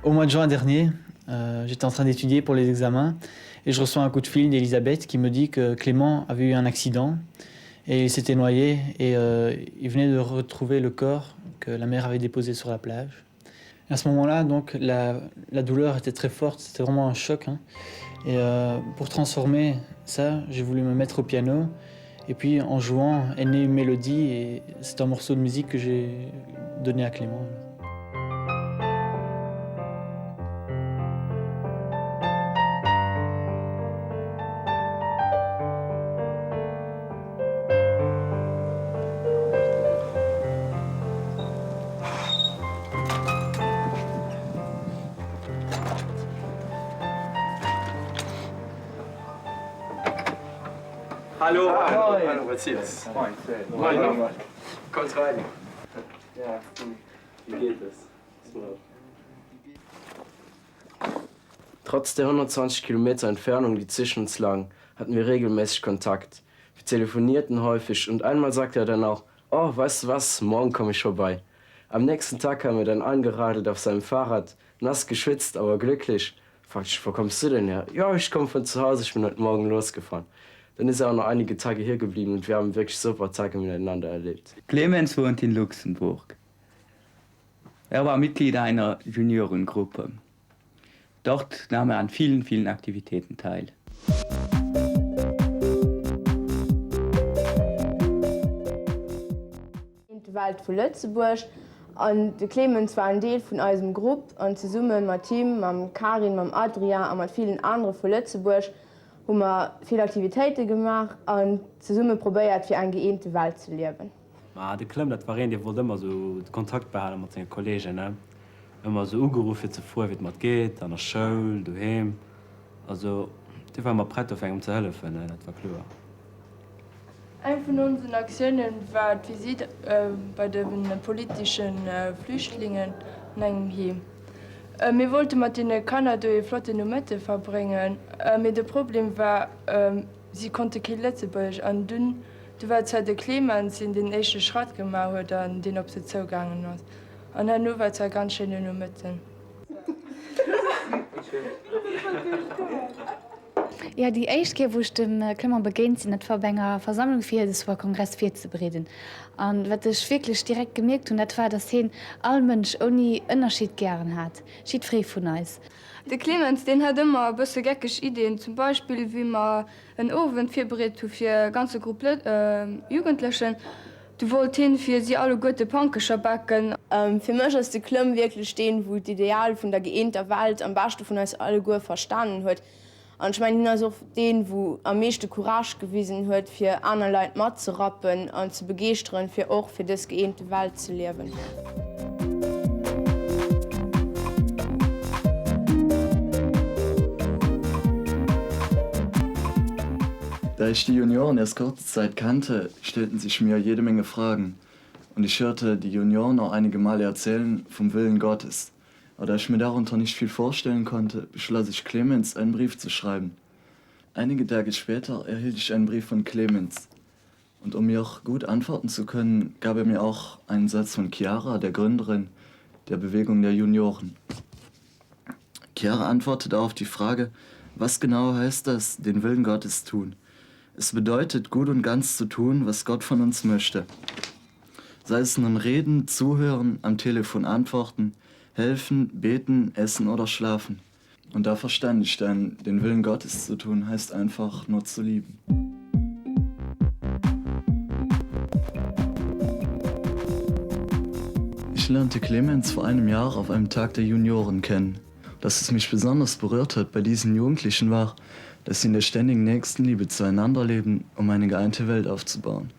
Au mois de juin dernier, j'étais en train d'étudier pour les examens et je reçois un coup de fil d'Elisabeth qui me dit que Clément avait eu un accident et il s'était noyé et il venait de retrouver le corps que la mère avait déposé sur la plage. Et à ce moment-là, donc, la douleur était très forte, c'était vraiment un choc. Et pour transformer ça, j'ai voulu me mettre au piano. Et puis en jouant est née une mélodie et c'est un morceau de musique que j'ai donné à Clément. Hallo. Hallo, Matthias. Moin. Moin. Kommt rein. Ja, wie geht es? Trotz der 120 Kilometer Entfernung, die zwischen uns lagen, hatten wir regelmäßig Kontakt. Wir telefonierten häufig und einmal sagte er dann auch, oh, weißt du was, morgen komme ich vorbei. Am nächsten Tag kam er dann angeradelt auf seinem Fahrrad, nass geschwitzt, aber glücklich. Fragte ich, wo kommst du denn her? Ja, ich komme von zu Hause, ich bin heute Morgen losgefahren. Dann ist er auch noch einige Tage hier geblieben und wir haben wirklich super Tage miteinander erlebt. Clemens wohnt in Luxemburg. Er war Mitglied einer Juniorengruppe. Dort nahm er an vielen, vielen Aktivitäten teil. In der Welt von Lützeburg. Und der Clemens war ein Teil von unserer Gruppe. Und zusammen mit Tim, mit Karin, mit Adria und mit vielen anderen von Lützeburg haben wir viele Aktivitäten gemacht und zusammen probiert, für eine geeinte Welt zu leben. Der Clem, das war der wollte immer so Kontakt behalten mit seinen Kollegen. Ne? Immer so angerufen zuvor, wie es geht, an der Schule, daheim. Also, die waren immer bereit, auf einem zu helfen, ne? Das war klar. Eine von unseren Aktionen war die Visite bei den politischen Flüchtlingen in einem Heim. Wir wollten mit den Kanada flotte Numette verbringen. Aber das Problem war, sie konnten kein Lützeburg. Und dann war der Clemens in den ersten Schritt gemacht und den auf sie zugegangen ist. Und dann war es eine ganz schöne Numette. Ja, die erste Kehr, wo ich dem Clément begegnet bin, das war bei einer Versammlung für das war Kongress 4 zu bereden. Und was ich wirklich direkt gemerkt habe, das war, dass er alle Menschen ohne Unterschied gern hat. Schied frei von uns. Der Clemens, den hat immer ein bisschen geckige Ideen. Zum Beispiel, wie man einen Ofen vorbereitet für eine ganze Gruppe Jugendlichen. Du wolltest für sie alle gute Pankescher backen. Für mich ist der Clem wirklich stehen, wo das Ideal von der geeinten Welt am besten von uns alle gut verstanden hat. Und ich meine, er ist auch den, der am meisten Courage gewesen hat, für andere Leute mitzurappen und zu begeistern, für auch für das geeinte Welt zu leben. Da ich die Junioren erst kurze Zeit kannte, stellten sich mir jede Menge Fragen. Und ich hörte die Junioren auch einige Male erzählen vom Willen Gottes. Aber da ich mir darunter nicht viel vorstellen konnte, beschloss ich, Clemens einen Brief zu schreiben. Einige Tage später erhielt ich einen Brief von Clemens. Und um mir auch gut antworten zu können, gab er mir auch einen Satz von Chiara, der Gründerin der Bewegung der Junioren. Chiara antwortete auf die Frage, was genau heißt das, den Willen Gottes tun? Es bedeutet, gut und ganz zu tun, was Gott von uns möchte. Sei es nun reden, zuhören, am Telefon antworten, helfen, beten, essen oder schlafen. Und da verstand ich dann, den Willen Gottes zu tun, heißt einfach nur zu lieben. Ich lernte Clemens vor einem Jahr auf einem Tag der Junioren kennen. Dass es mich besonders berührt hat bei diesen Jugendlichen war, dass sie in der ständigen Nächstenliebe zueinander leben, um eine geeinte Welt aufzubauen.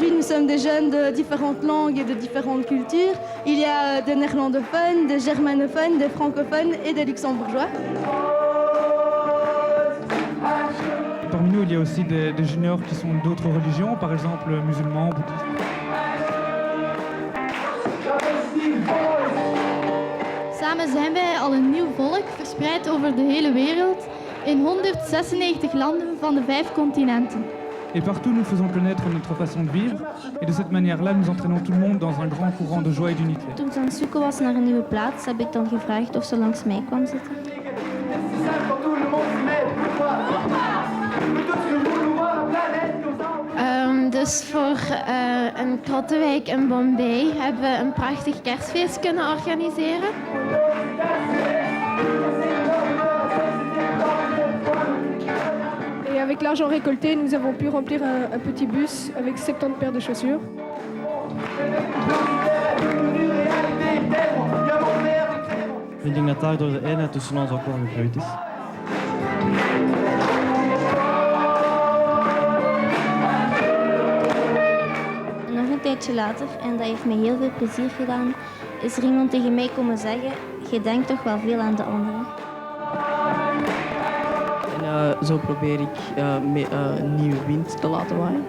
Nous sommes des jeunes de différentes langues et de différentes cultures. Il y a des néerlandophones, des germanophones, des francophones et des luxembourgeois. Parmi nous, il y a aussi des juniors qui sont d'autres religions, par exemple musulmans, bouddhistes. Samen zijn wij al een nieuw volk, verspreid over de hele wereld, in 196 landen van de 5 continenten. Et partout, nous faisons connaître notre façon de vivre. Et de cette manière-là, nous entraînons tout le monde dans un grand courant de joie et d'unité. Toen ze aan het zoeken was naar een nieuwe plaats, heb ik dan gevraagd of ze langs mij kwam zitten. Dus voor een Krottenwijk in Bombay hebben we een prachtig kerstfeest kunnen organiseren. Et avec l'argent récolté, nous avons pu remplir un petit bus avec 70 paires de chaussures. Ik denk dat daardoor de eenheid tussen ons ook wel gegroeid is. Nog een tijdje later, en dat heeft mij heel veel plezier gedaan, is er iemand tegen mij komen zeggen: je denkt toch wel veel aan de anderen. En zo probeer ik nieuwe wind te laten waaien.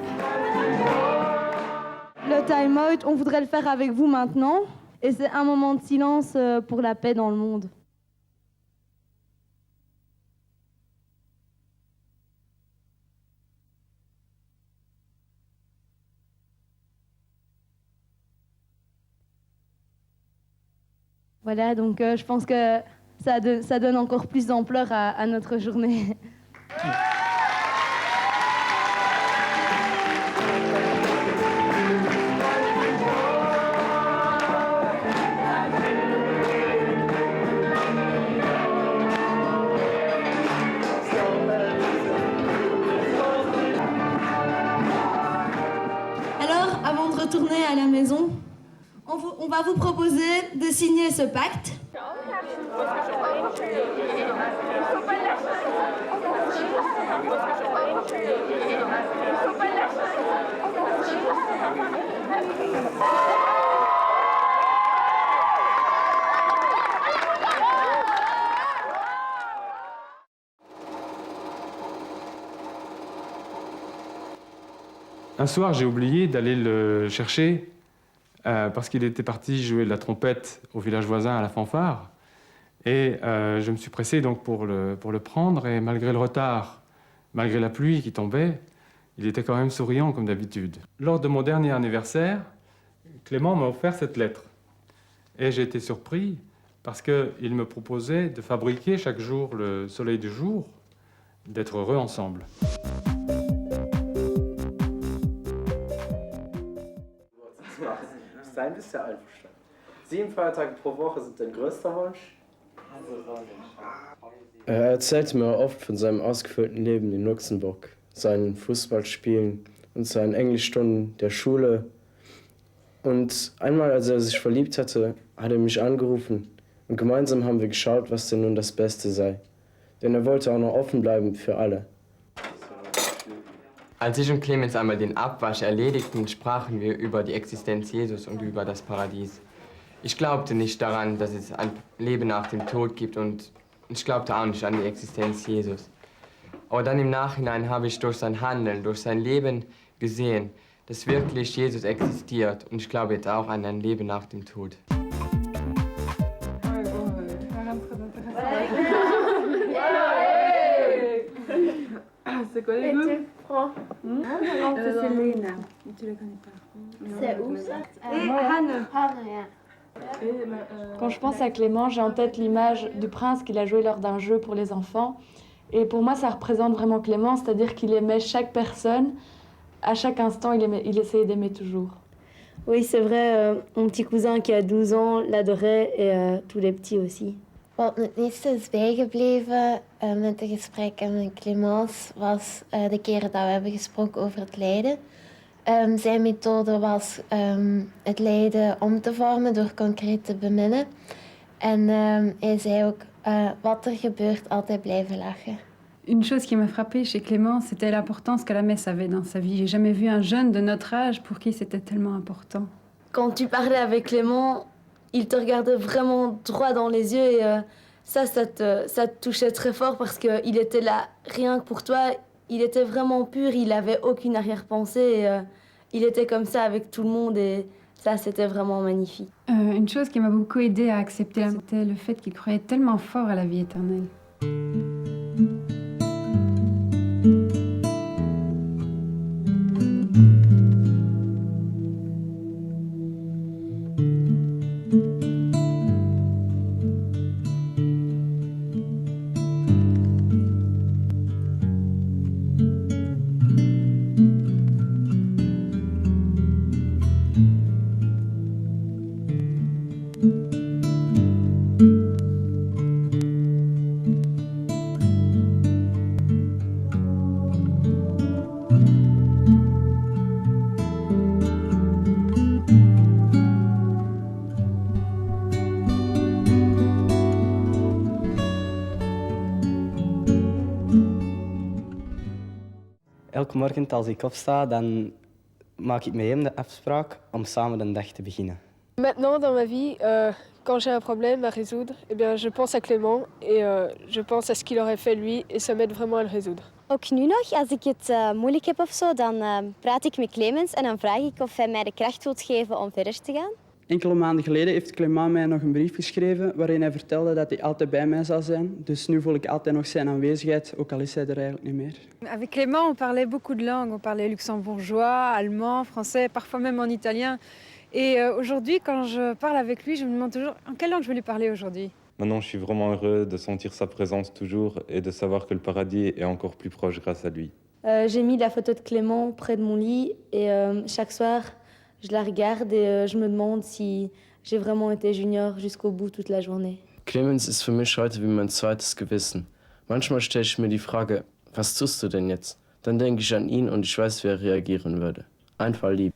Le time-out, on voudrait le faire avec vous maintenant. Et c'est un moment de silence pour la paix dans le monde. Voilà, donc je pense que ça donne encore plus d'ampleur à notre journée. Alors, avant de retourner à la maison, on va vous proposer de signer ce pacte. Un soir, j'ai oublié d'aller le chercher parce qu'il était parti jouer de la trompette au village voisin à la fanfare. Et je me suis pressé donc pour le prendre, et malgré le retard, malgré la pluie qui tombait, il était quand même souriant comme d'habitude. Lors de mon dernier anniversaire, Clément m'a offert cette lettre. Et j'ai été surpris parce qu'il me proposait de fabriquer chaque jour le soleil du jour, d'être heureux ensemble. Sein bist ja einverstanden. 7 Feiertage pro Woche sind dein größter Wunsch? Er erzählte mir oft von seinem ausgefüllten Leben in Luxemburg, seinen Fußballspielen und seinen Englischstunden der Schule. Und einmal, als er sich verliebt hatte, hat er mich angerufen und gemeinsam haben wir geschaut, was denn nun das Beste sei. Denn er wollte auch noch offen bleiben für alle. Als ich und Clemens einmal den Abwasch erledigten, sprachen wir über die Existenz Jesus und über das Paradies. Ich glaubte nicht daran, dass es ein Leben nach dem Tod gibt, und ich glaubte auch nicht an die Existenz Jesus. Aber dann im Nachhinein habe ich durch sein Handeln, durch sein Leben gesehen, dass wirklich Jesus existiert, und ich glaube jetzt auch an ein Leben nach dem Tod. C'est quoi les goûts? C'est Selena. Tu la connais pas. C'est où ça? Hanne. Quand je pense à Clément, j'ai en tête l'image du prince qu'il a joué lors d'un jeu pour les enfants. Et pour moi, ça représente vraiment Clément, c'est-à-dire qu'il aimait chaque personne. À chaque instant, il essayait d'aimer toujours. Oui, c'est vrai, mon petit cousin qui a 12 ans l'adorait, et tous les petits aussi. Wat me het meeste is bijgebleven met de gesprekken met Clémence was de keren dat we hebben gesproken over het lijden. Zijn methode was het lijden om te vormen door concreet te beminnen. En hij zei ook, wat er gebeurt, altijd blijven lachen. Une chose qui m'a frappée chez Clément, c'était l'importance que la messe avait dans sa vie. J'ai jamais vu un jeune de notre âge pour qui c'était tellement important. Quand tu parlais avec Clément, il te regardait vraiment droit dans les yeux, et ça te touchait très fort parce qu'il était là rien que pour toi. Il était vraiment pur, il n'avait aucune arrière-pensée, et il était comme ça avec tout le monde, et Ça, c'était vraiment magnifique. Une chose qui m'a beaucoup aidée à accepter, c'était le fait qu'il croyait tellement fort à la vie éternelle. Elke morgen als ik opsta, dan maak ik met hem de afspraak om samen de dag te beginnen. Maintenant, dans ma vie, quand j'ai un problème à résoudre, eh bien, je pense à Clément et je pense à ce qu'il aurait fait lui et ça m'aide vraiment à le résoudre. Ook nu nog, als ik het moeilijk heb of zo, dan praat ik met Clemens en dan vraag ik of hij mij de kracht wil geven om verder te gaan. Enkele maanden geleden heeft Clément mij nog een brief geschreven waarin hij vertelde dat hij altijd bij mij zou zijn. Dus nu voel ik altijd nog zijn aanwezigheid, ook al is hij er eigenlijk niet meer. Avec Clément, on parlait beaucoup de langues. On parlait luxembourgeois, allemand, français, parfois même en italien. Et aujourd'hui, quand je parle avec lui, je me demande toujours en quelle langue je vais lui parler aujourd'hui. Maintenant, je suis vraiment heureux de sentir sa présence toujours et de savoir que le paradis est encore plus proche grâce à lui. J'ai mis la photo de Clément près de mon lit et chaque soir, je la regarde et je me demande si j'ai vraiment été junior jusqu'au bout toute la journée. Clemens ist für mich heute wie mein zweites Gewissen. Manchmal stelle ich mir die Frage, was tust du denn jetzt? Dann denke ich an ihn und ich weiß, wie er reagieren würde. Einfach lieb.